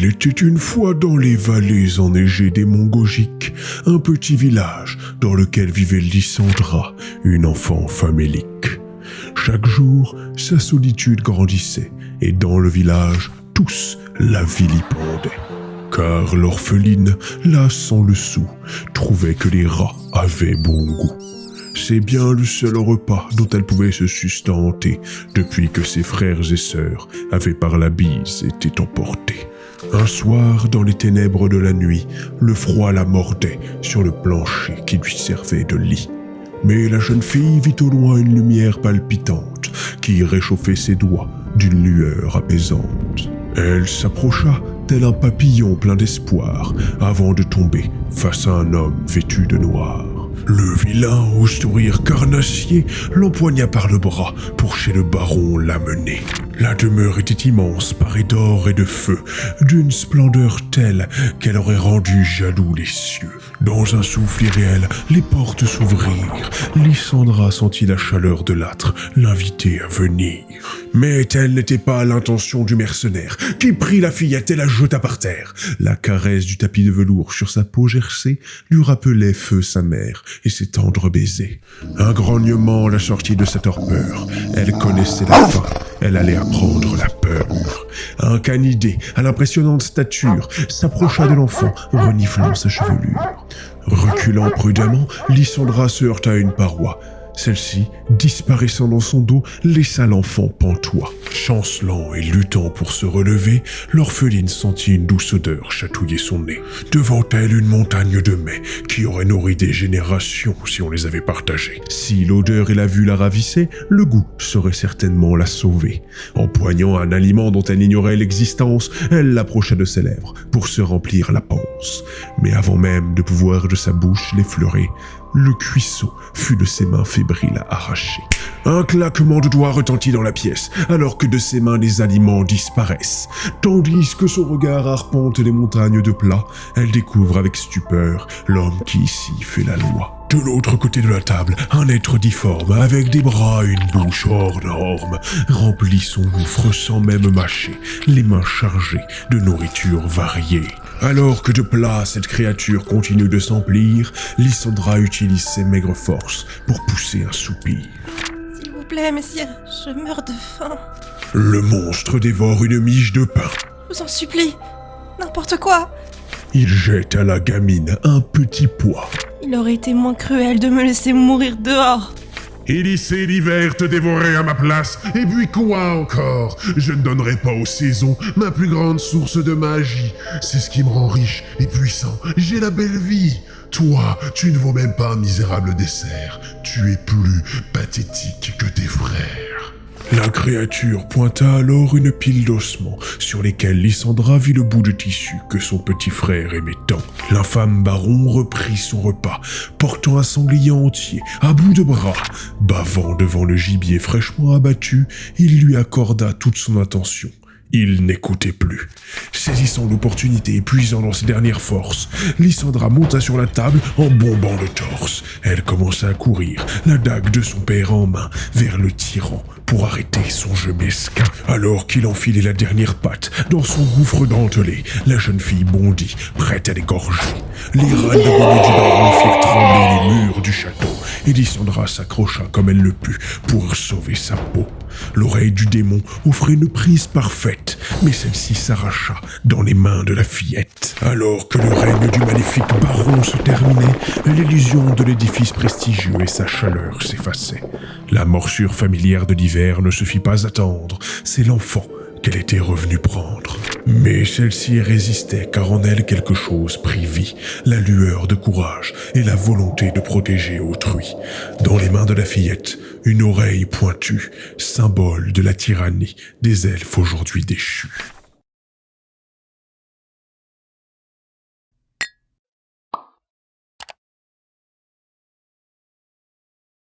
Il était une fois dans les vallées enneigées des monts Gogiques, un petit village dans lequel vivait Lysandra, une enfant famélique. Chaque jour, sa solitude grandissait, et dans le village, tous la vilipendaient. Car l'orpheline, là sans le sou, trouvait que les rats avaient bon goût. C'est bien le seul repas dont elle pouvait se sustenter depuis que ses frères et sœurs avaient par la bise été emportés. Un soir, dans les ténèbres de la nuit, le froid la mordait sur le plancher qui lui servait de lit. Mais la jeune fille vit au loin une lumière palpitante qui réchauffait ses doigts d'une lueur apaisante. Elle s'approcha tel un papillon plein d'espoir avant de tomber face à un homme vêtu de noir. Le vilain, au sourire carnassier, l'empoigna par le bras pour chez le baron l'amener. La demeure était immense, parée d'or et de feu, d'une splendeur telle qu'elle aurait rendu jaloux les cieux. Dans un souffle irréel, les portes s'ouvrirent. Lysandra sentit la chaleur de l'âtre l'inviter à venir. Mais telle n'était pas l'intention du mercenaire, qui prit la fillette et la jeta par terre. La caresse du tapis de velours sur sa peau gercée lui rappelait feu sa mère et ses tendres baisers. Un grognement la sortit de sa torpeur. Elle connaissait la fin, elle allait apprendre la peur. Un canidé, à l'impressionnante stature, s'approcha de l'enfant, reniflant sa chevelure. Reculant prudemment, Lysandra se heurta à une paroi. Celle-ci, disparaissant dans son dos, laissa l'enfant pantois. Chancelant et luttant pour se relever, l'orpheline sentit une douce odeur chatouiller son nez. Devant elle, une montagne de mets qui aurait nourri des générations si on les avait partagés. Si l'odeur et la vue la ravissaient, le goût saurait certainement la sauver. Empoignant un aliment dont elle ignorait l'existence, elle l'approcha de ses lèvres pour se remplir la panse. Mais avant même de pouvoir de sa bouche l'effleurer, le cuisseau fut de ses mains fébriles arraché. Un claquement de doigts retentit dans la pièce, alors que de ses mains les aliments disparaissent. Tandis que son regard arpente les montagnes de plats, elle découvre avec stupeur l'homme qui ici fait la loi. De l'autre côté de la table, un être difforme, avec des bras et une bouche hors norme, remplit son gouffre sans même mâcher, les mains chargées de nourriture variée. Alors que de plats cette créature continue de s'emplir, Lysandra utilise ses maigres forces pour pousser un soupir. S'il vous plaît, messire, je meurs de faim. Le monstre dévore une miche de pain. Je vous en supplie, n'importe quoi. Il jette à la gamine un petit pois. Il aurait été moins cruel de me laisser mourir dehors. Élysée l'hiver te dévorer à ma place, et puis quoi encore? Je ne donnerai pas aux saisons ma plus grande source de magie. C'est ce qui me rend riche et puissant. J'ai la belle vie. Toi, tu ne vaux même pas un misérable dessert. Tu es plus pathétique que tes frères. La créature pointa alors une pile d'ossements sur lesquels Lysandra vit le bout de tissu que son petit frère aimait tant. L'infâme baron reprit son repas, portant un sanglier entier à bout de bras. Bavant devant le gibier fraîchement abattu, il lui accorda toute son attention. Il n'écoutait plus. Saisissant l'opportunité et puisant dans ses dernières forces, Lysandra monta sur la table en bombant le torse. Elle commença à courir, la dague de son père en main, vers le tyran pour arrêter son jeu mesquin. Alors qu'il enfilait la dernière patte dans son gouffre dentelé, la jeune fille bondit, prête à l'égorger. Les râles de bonnet du baron firent trembler les murs du château, et Lysandra s'accrocha comme elle le put pour sauver sa peau. L'oreille du démon offrait une prise parfaite, mais celle-ci s'arracha dans les mains de la fillette. Alors que le règne du maléfique baron se terminait, l'illusion de l'édifice prestigieux et sa chaleur s'effaçaient. La morsure familière de l'hiver ne se fit pas attendre, c'est l'enfant qu'elle était revenue prendre. Mais celle-ci résistait car en elle quelque chose prit vie, la lueur de courage et la volonté de protéger autrui. Dans les mains de la fillette, une oreille pointue, symbole de la tyrannie des elfes aujourd'hui déchus.